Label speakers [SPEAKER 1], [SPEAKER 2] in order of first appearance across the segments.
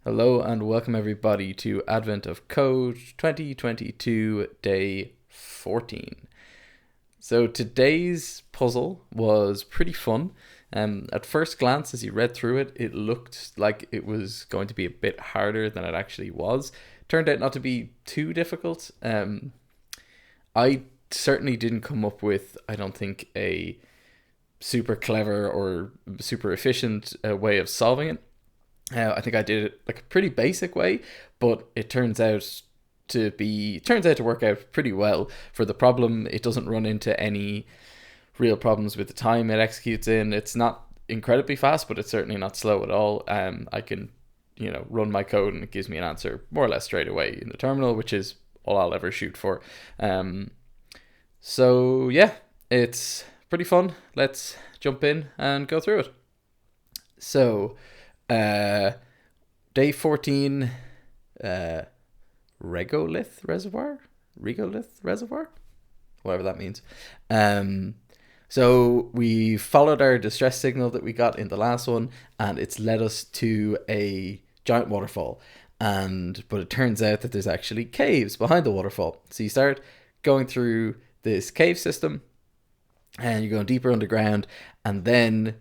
[SPEAKER 1] Hello and welcome everybody to Advent of Code 2022 day 14. So today's puzzle was pretty fun. At first glance, as you read through it, it looked like it was going to be a bit harder than it actually was. Turned out not to be too difficult. I certainly didn't come up with, I don't think, a super clever or super efficient way of solving it. I think I did it like a pretty basic way, but it turns out to work out pretty well for the problem. It doesn't run into any real problems with the time it executes in. It's not incredibly fast, but it's certainly not slow at all. I can, run my code and it gives me an answer more or less straight away in the terminal, which is all I'll ever shoot for. So yeah, it's pretty fun. Let's jump in and go through it. So, uh, day 14, uh, regolith reservoir? Regolith reservoir? Whatever that means. Um, so we followed our distress signal that we got in the last one, and it's led us to a giant waterfall. But it turns out that there's actually caves behind the waterfall. So you start going through this cave system, and you're going deeper underground, and then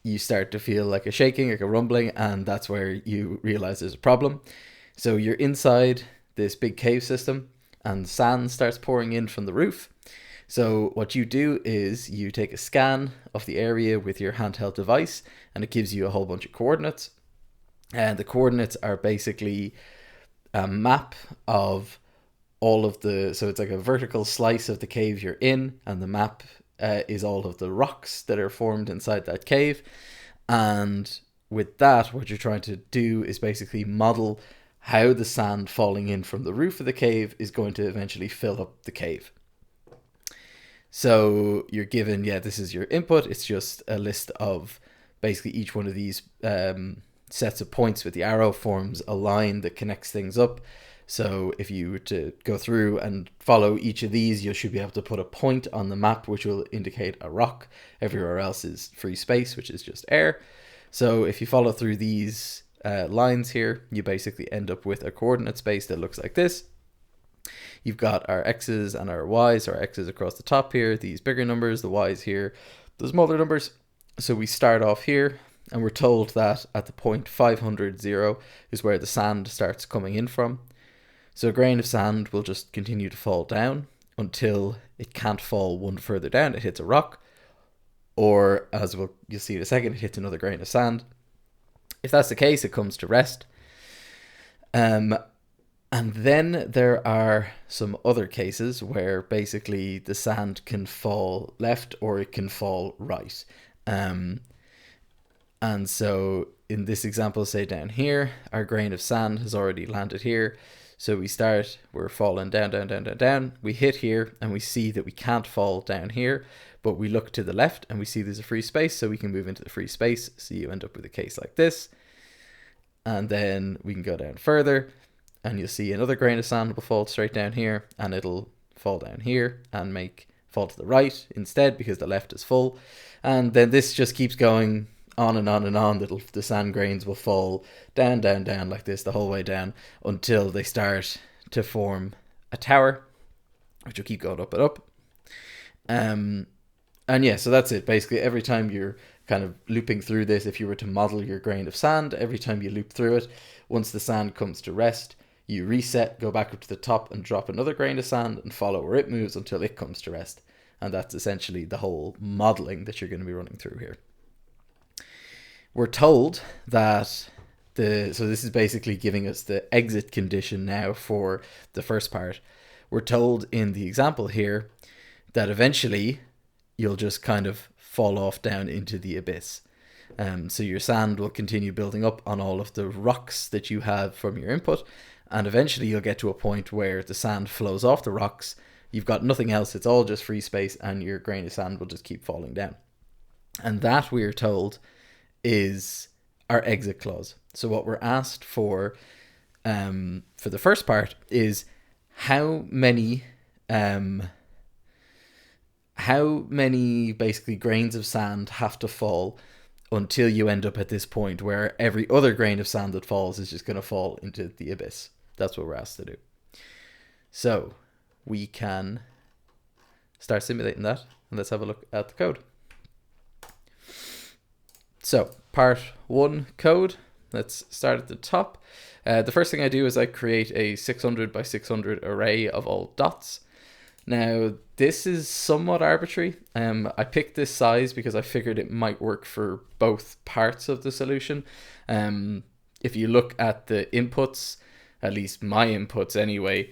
[SPEAKER 1] you start to feel like a shaking, like a rumbling, and that's where you realize there's a problem. So you're inside this big cave system, and sand starts pouring in from the roof. So what you do is you take a scan of the area with your handheld device, and it gives you a whole bunch of coordinates. And the coordinates are basically a map of all of so it's like a vertical slice of the cave you're in, and the map is all of the rocks that are formed inside that cave. And with that, what you're trying to do is basically model how the sand falling in from the roof of the cave is going to eventually fill up the cave. So you're given, this is your input. It's just a list of basically each one of these sets of points with the arrow forms a line that connects things up. So if you were to go through and follow each of these, you should be able to put a point on the map, which will indicate a rock. Everywhere else is free space, which is just air. So if you follow through these lines here, you basically end up with a coordinate space that looks like this. You've got our x's and our y's. Our x's across the top here, these bigger numbers, the y's here, the smaller numbers. So we start off here, and we're told that at the point 500, 0 is where the sand starts coming in from. So a grain of sand will just continue to fall down until it can't fall one further down. It hits a rock, or as you'll see in a second, it hits another grain of sand. If that's the case, it comes to rest. And then there are some other cases where basically the sand can fall left or it can fall right. And so in this example, say down here, our grain of sand has already landed here. So we're falling down, down, down, down, down. We hit here and we see that we can't fall down here, but we look to the left and we see there's a free space, so we can move into the free space. So you end up with a case like this. And then we can go down further and you'll see another grain of sand will fall straight down here, and it'll fall down here and fall to the right instead because the left is full. And then this just keeps going on and on and on. The sand grains will fall down, down, down like this the whole way down until they start to form a tower, which will keep going up and up. So that's it. Basically, every time you're kind of looping through this, if you were to model your grain of sand, every time you loop through it, once the sand comes to rest, you reset, go back up to the top and drop another grain of sand and follow where it moves until it comes to rest. And that's essentially the whole modeling that you're going to be running through here. We're told that so this is basically giving us the exit condition now for the first part. We're told in the example here that eventually you'll just kind of fall off down into the abyss. So your sand will continue building up on all of the rocks that you have from your input, and eventually you'll get to a point where the sand flows off the rocks. You've got nothing else, it's all just free space, and your grain of sand will just keep falling down. And that, we're told, is our exit clause. So what we're asked for the first part is how many basically grains of sand have to fall until you end up at this point where every other grain of sand that falls is just going to fall into the abyss. That's what we're asked to do. So we can start simulating that, and let's have a look at the code. So part 1 code, let's start at the top. The first thing I do is I create a 600 by 600 array of all dots. Now, this is somewhat arbitrary. I picked this size because I figured it might work for both parts of the solution. If you look at the inputs, at least my inputs anyway,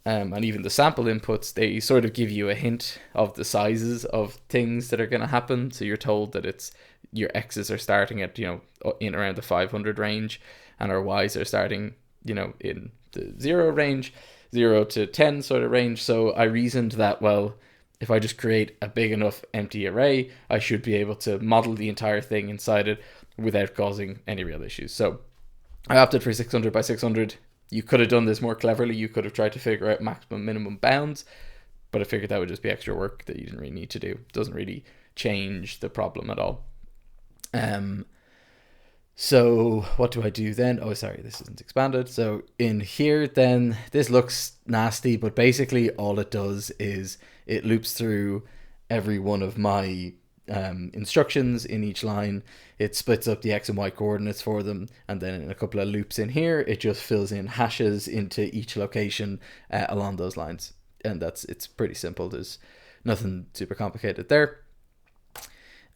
[SPEAKER 1] and even the sample inputs, they sort of give you a hint of the sizes of things that are going to happen. So you're told that it's your x's are starting at, in around the 500 range, and our y's are starting, in the 0 range, 0 to 10 sort of range. So I reasoned that, well, if I just create a big enough empty array, I should be able to model the entire thing inside it without causing any real issues. So I opted for 600 by 600. You could have done this more cleverly. You could have tried to figure out maximum, minimum bounds, but I figured that would just be extra work that you didn't really need to do. It doesn't really change the problem at all. So what do I do then? Oh, sorry, this isn't expanded. So in here then, this looks nasty, but basically all it does is it loops through every one of my instructions in each line. It splits up the x and y coordinates for them, and then in a couple of loops in here, it just fills in hashes into each location along those lines. And it's pretty simple. There's nothing super complicated there.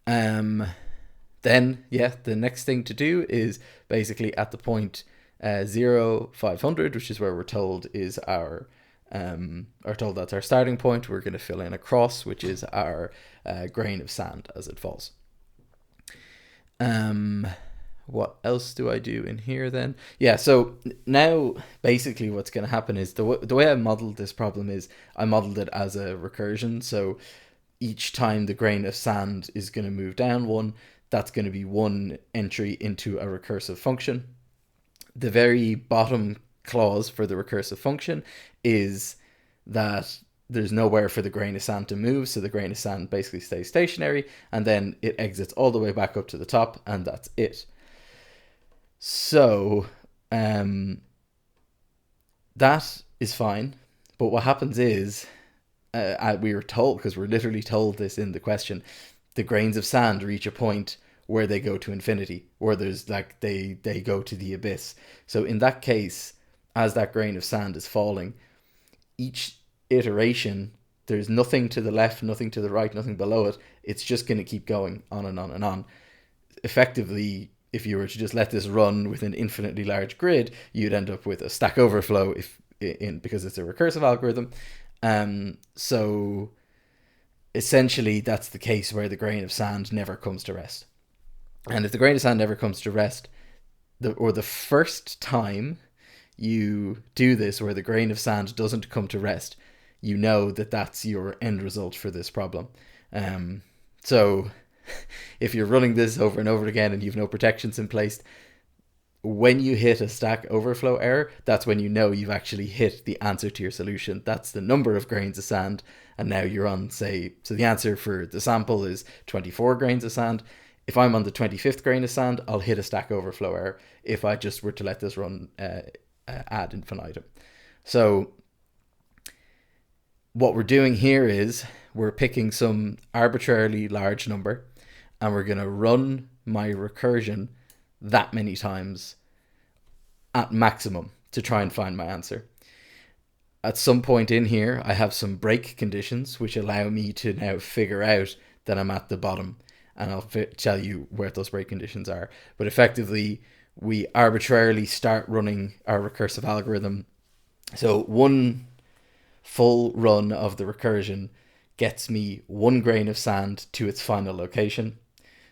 [SPEAKER 1] Then, the next thing to do is basically at the point 0, 500, which is where we're told is our told that's our starting point. We're going to fill in a cross, which is our grain of sand as it falls. What else do I do in here then? Yeah, so now basically what's going to happen is the way I modeled this problem is I modeled it as a recursion. So each time the grain of sand is going to move down one, that's going to be one entry into a recursive function. The very bottom clause for the recursive function is that there's nowhere for the grain of sand to move, so the grain of sand basically stays stationary, and then it exits all the way back up to the top, and that's it. So that is fine, but what happens is we were told, because we're literally told this in the question, the grains of sand reach a point where they go to infinity, or there's they go to the abyss. So in that case, as that grain of sand is falling, each iteration, there's nothing to the left, nothing to the right, nothing below it. It's just going to keep going on and on and on. Effectively, if you were to just let this run with an infinitely large grid, you'd end up with a Stack Overflow because it's a recursive algorithm. So essentially, that's the case where the grain of sand never comes to rest. And if the grain of sand never comes to rest, the first time you do this where the grain of sand doesn't come to rest, you know that that's your end result for this problem. So if you're running this over and over again and you've no protections in place, when you hit a Stack Overflow error, that's when you know you've actually hit the answer to your solution. That's the number of grains of sand, and now you're on, so the answer for the sample is 24 grains of sand. If I'm on the 25th grain of sand, I'll hit a Stack Overflow error if I just were to let this run ad infinitum. So what we're doing here is we're picking some arbitrarily large number, and we're going to run my recursion that many times at maximum to try and find my answer. At some point in here, I have some break conditions which allow me to now figure out that I'm at the bottom, and I'll tell you where those break conditions are. But effectively, we arbitrarily start running our recursive algorithm. So one full run of the recursion gets me one grain of sand to its final location.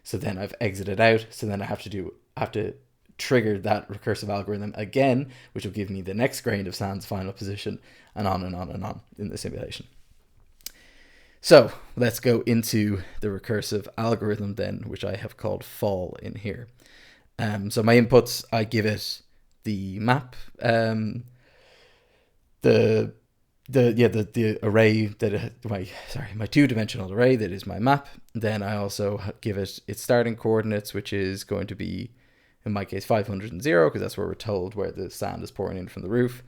[SPEAKER 1] So then I've exited out. So then I have to trigger that recursive algorithm again, which will give me the next grain of sand's final position, and on and on and on in the simulation. So let's go into the recursive algorithm then, which I have called fall in here. So my inputs, I give it the map, the the array that my two-dimensional array that is my map. Then I also give it its starting coordinates, which is going to be, in my case, 500 and 0, because that's where we're told where the sand is pouring in from the roof.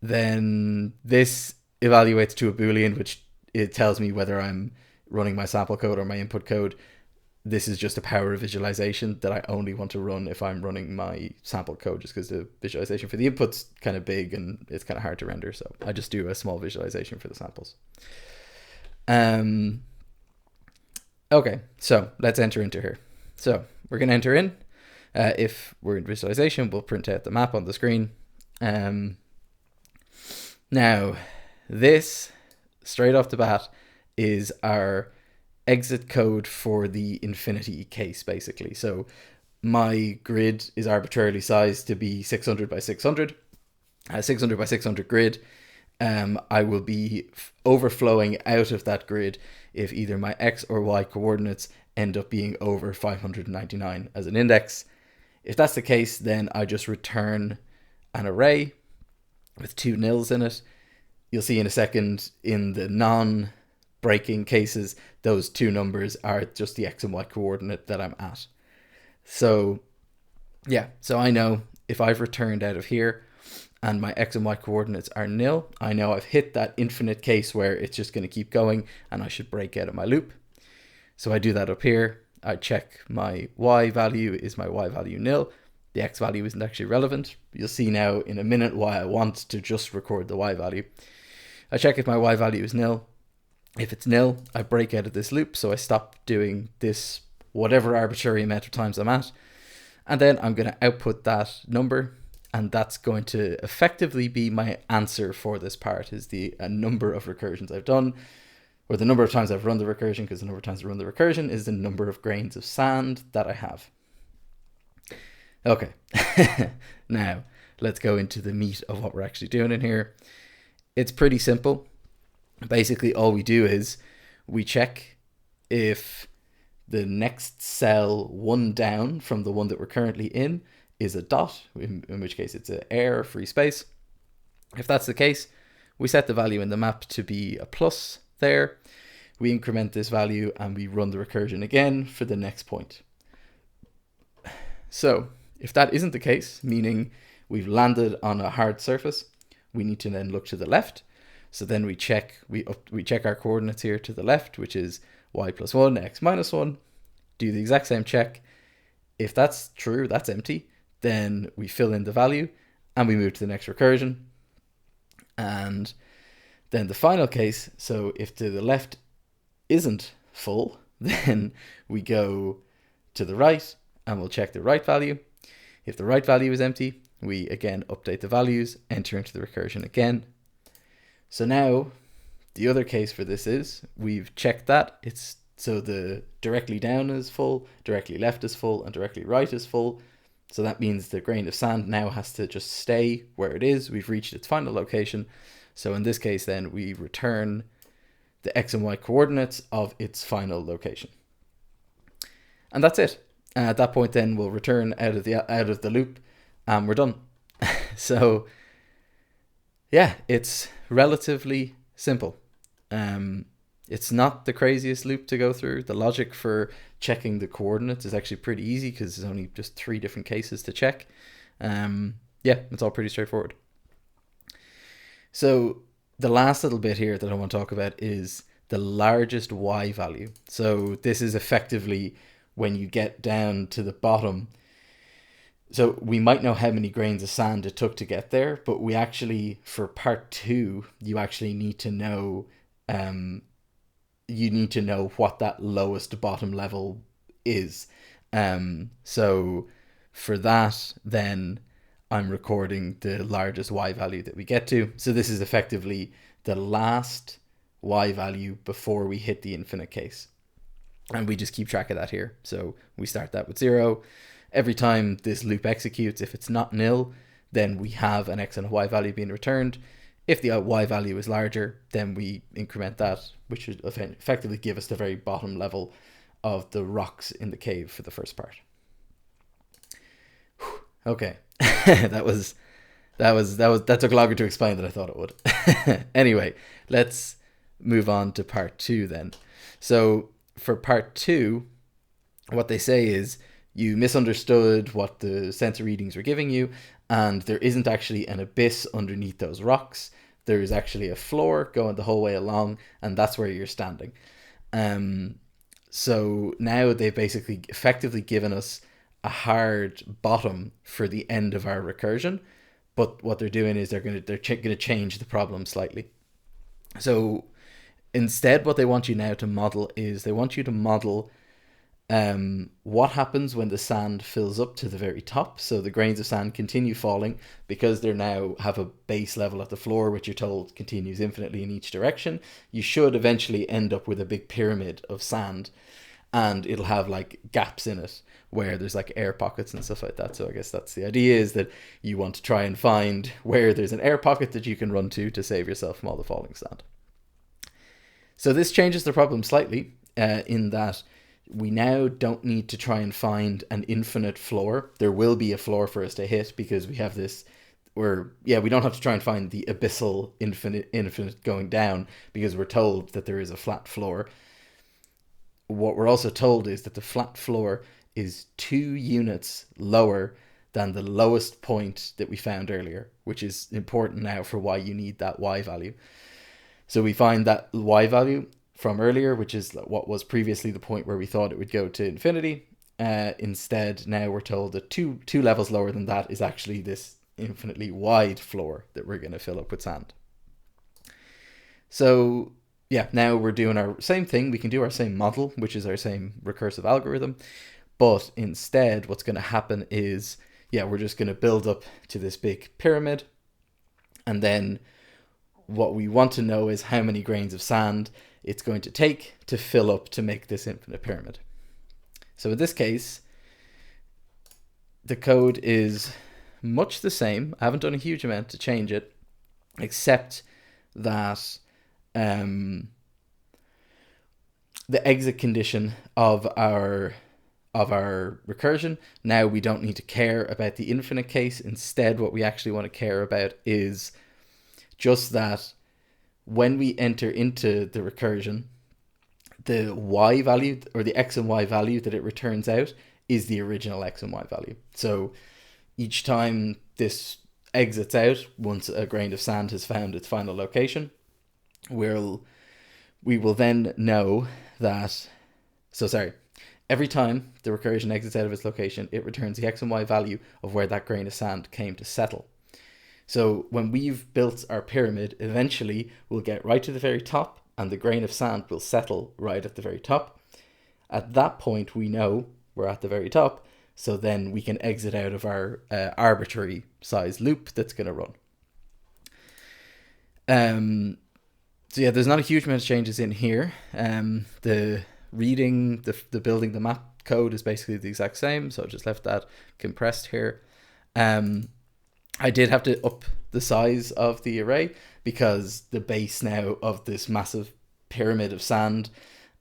[SPEAKER 1] Then this evaluates to a Boolean, which it tells me whether I'm running my sample code or my input code. This is just a power visualization that I only want to run if I'm running my sample code, just because the visualization for the input's kind of big and it's kind of hard to render. So I just do a small visualization for the samples. Okay, so let's enter into here. So we're going to enter in. If we're in visualization, we'll print out the map on the screen. Now, this, straight off the bat, is our exit code for the infinity case, basically. So my grid is arbitrarily sized to be 600 by 600. 600 by 600 grid. I will be overflowing out of that grid if either my x or y coordinates end up being over 599 as an index. If that's the case, then I just return an array with 2 nils in it. You'll see in a second in the non-breaking cases, those 2 numbers are just the x and y coordinate that I'm at. So yeah, so I know if I've returned out of here and my x and y coordinates are nil, I know I've hit that infinite case where it's just going to keep going and I should break out of my loop. So I do that up here. I check my y value. Is my y value nil? The x value isn't actually relevant. You'll see now in a minute why I want to just record the y value. I check if my y value is nil. If it's nil, I break out of this loop. So I stop doing this whatever arbitrary amount of times I'm at. And then I'm going to output that number. And that's going to effectively be my answer for this part, is the number of recursions I've done, or the number of times I've run the recursion, because the number of times I run the recursion is the number of grains of sand that I have. Okay, now let's go into the meat of what we're actually doing in here. It's pretty simple. Basically, all we do is we check if the next cell one down from the one that we're currently in is a dot, in which case it's an air free space. If that's the case, we set the value in the map to be a plus there. We increment this value and we run the recursion again for the next point. So if that isn't the case, meaning we've landed on a hard surface, we need to then look to the left. So then we check our coordinates here to the left, which is y plus 1, x minus 1. Do the exact same check. If that's true, that's empty. Then we fill in the value and we move to the next recursion. And then the final case, so if to the left isn't full, then we go to the right and we'll check the right value. If the right value is empty, we again update the values, enter into the recursion again. So now the other case for this is we've checked that. It's so the directly down is full, directly left is full, and directly right is full. So that means the grain of sand now has to just stay where it is. We've reached its final location. So in this case, then we return the x and y coordinates of its final location. And that's it. At that point, then we'll return out of the loop and we're done. So yeah, it's relatively simple. It's not the craziest loop to go through. The logic for checking the coordinates is actually pretty easy because there's only just 3 different cases to check. Yeah, it's all pretty straightforward. So the last little bit here that I want to talk about is the largest y value. So this is effectively when you get down to the bottom. So we might know how many grains of sand it took to get there, but we actually, for part 2, you actually need to know what that lowest bottom level is. So for that, then I'm recording the largest y value that we get to. So this is effectively the last y value before we hit the infinite case. And we just keep track of that here. So we start that with 0. Every time this loop executes, if it's not nil, then we have an x and a y value being returned. If the y value is larger, then we increment that, which would effectively give us the very bottom level of the rocks in the cave for the first part. Okay, that took longer to explain than I thought it would. Anyway, let's move on to part 2 then. So for part 2, what they say is you misunderstood what the sensor readings were giving you, and there isn't actually an abyss underneath those rocks. There is actually a floor going the whole way along, and that's where you're standing. So now they've basically effectively given us a hard bottom for the end of our recursion, but what they're doing is they're gonna change the problem slightly. So instead, what they want you now to model is they want you to model what happens when the sand fills up to the very top. So the grains of sand continue falling because they now have a base level at the floor, which you're told continues infinitely in each direction. You should eventually end up with a big pyramid of sand, and it'll have like gaps in it where there's like air pockets and stuff like that. So I guess that's the idea, is that you want to try and find where there's an air pocket that you can run to save yourself from all the falling sand. So this changes the problem slightly in that we now don't need to try and find an infinite floor. There will be a floor for us to hit because we have this, we don't have to try and find the abyssal infinite going down because we're told that there is a flat floor. What we're also told is that the flat floor is 2 units lower than the lowest point that we found earlier, which is important now for why you need that y value. So we find that y value from earlier, which is what was previously the point where we thought it would go to infinity. Instead, now we're told that two levels lower than that is actually this infinitely wide floor that we're going to fill up with sand. So yeah, now we're doing our same thing. We can do our same model, which is our same recursive algorithm. But instead, what's going to happen is, we're just going to build up to this big pyramid. And then what we want to know is how many grains of sand it's going to take to fill up to make this infinite pyramid. So in this case, the code is much the same. I haven't done a huge amount to change it, except that the exit condition of our recursion, now we don't need to care about the infinite case. Instead, what we actually want to care about is just that when we enter into the recursion, the y value, or the x and y value that it returns out, is the original x and y value. So each time this exits out, once a grain of sand has found its final location, we will then know that, every time the recursion exits out of its location, it returns the x and y value of where that grain of sand came to settle. So when we've built our pyramid, eventually we'll get right to the very top and the grain of sand will settle right at the very top. At that point, we know we're at the very top, so then we can exit out of our arbitrary size loop that's going to run. There's not a huge amount of changes in here. The reading, the building the map code is basically the exact same, so I just left that compressed here. I did have to up the size of the array because the base now of this massive pyramid of sand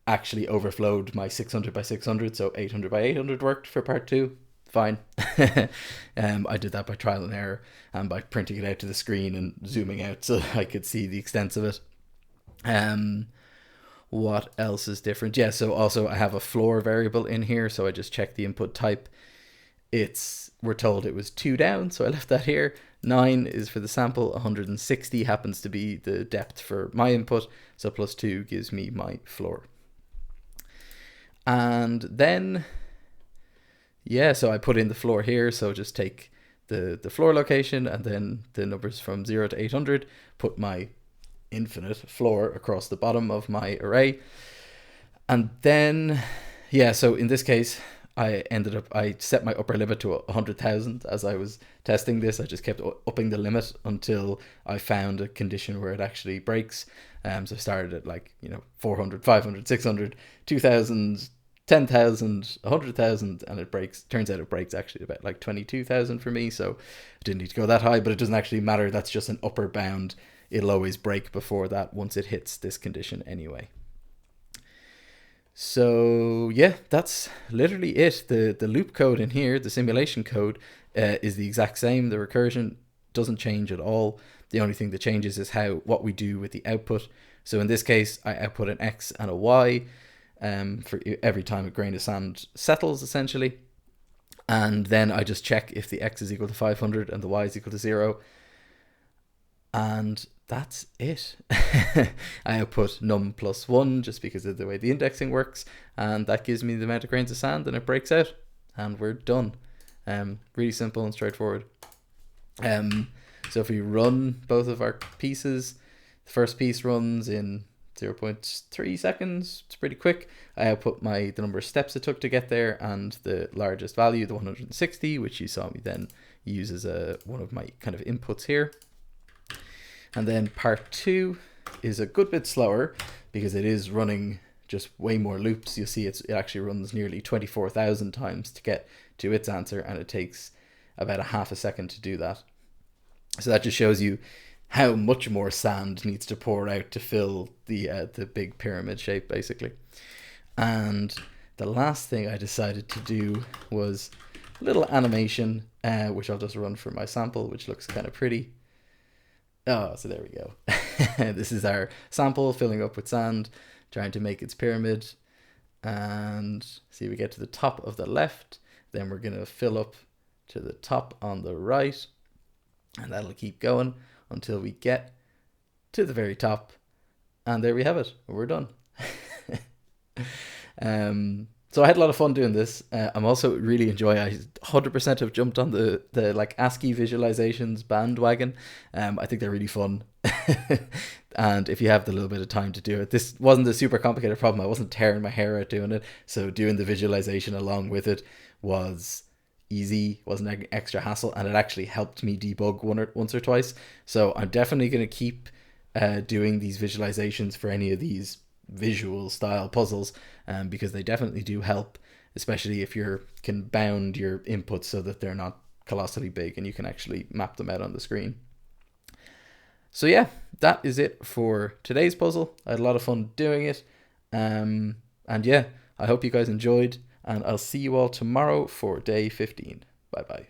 [SPEAKER 1] actually overflowed my 600 by 600, so 800 by 800 worked for part 2. Fine. I did that by trial and error and by printing it out to the screen and zooming out so I could see the extents of it. What else is different? So also I have a floor variable in here, so I just checked the input type. We're told it was 2 down, so I left that here. 9 is for the sample, 160 happens to be the depth for my input, so plus 2 gives me my floor. And then, so I put in the floor here, so just take the floor location and then the numbers from 0 to 800, put my infinite floor across the bottom of my array. And then, so in this case, I set my upper limit to 100,000 as I was testing this. I just kept upping the limit until I found a condition where it actually breaks. So I started at 400, 500, 600, 2,000, 10,000, 100,000, and it breaks. Turns out it breaks actually about 22,000 for me. So I didn't need to go that high, but it doesn't actually matter. That's just an upper bound. It'll always break before that once it hits this condition anyway. So that's literally it. The loop code in here, the simulation code, is the exact same. The recursion doesn't change at all. The only thing that changes is what we do with the output. So in this case, I output an X and a Y for every time a grain of sand settles, essentially. And then I just check if the X is equal to 500 and the Y is equal to 0. And that's it. I output num plus 1 just because of the way the indexing works. And that gives me the amount of grains of sand, and it breaks out. And we're done. Really simple and straightforward. So if we run both of our pieces, the first piece runs in 0.3 seconds. It's pretty quick. I output the number of steps it took to get there and the largest value, the 160, which you saw me then use as one of my kind of inputs here. And then part 2 is a good bit slower because it is running just way more loops. You'll see it actually runs nearly 24,000 times to get to its answer, and it takes about a half a second to do that. So that just shows you how much more sand needs to pour out to fill the big pyramid shape, basically. And the last thing I decided to do was a little animation, which I'll just run for my sample, which looks kind of pretty. Oh, so there we go. This is our sample filling up with sand, trying to make its pyramid. And see, we get to the top of the left, then we're going to fill up to the top on the right, and that'll keep going until we get to the very top. And there we have it. We're done. So I had a lot of fun doing this. I'm also really enjoying. I 100% have jumped on the like ASCII visualizations bandwagon. I think they're really fun. And if you have the little bit of time to do it, this wasn't a super complicated problem. I wasn't tearing my hair out doing it. So doing the visualization along with it was easy, wasn't an extra hassle, and it actually helped me debug once or twice. So I'm definitely going to keep doing these visualizations for any of these visual style puzzles, because they definitely do help, especially if you can bound your inputs so that they're not colossally big and you can actually map them out on the screen. So yeah, that is it for today's puzzle. I had a lot of fun doing it, and yeah, I hope you guys enjoyed, and I'll see you all tomorrow for day 15. Bye bye.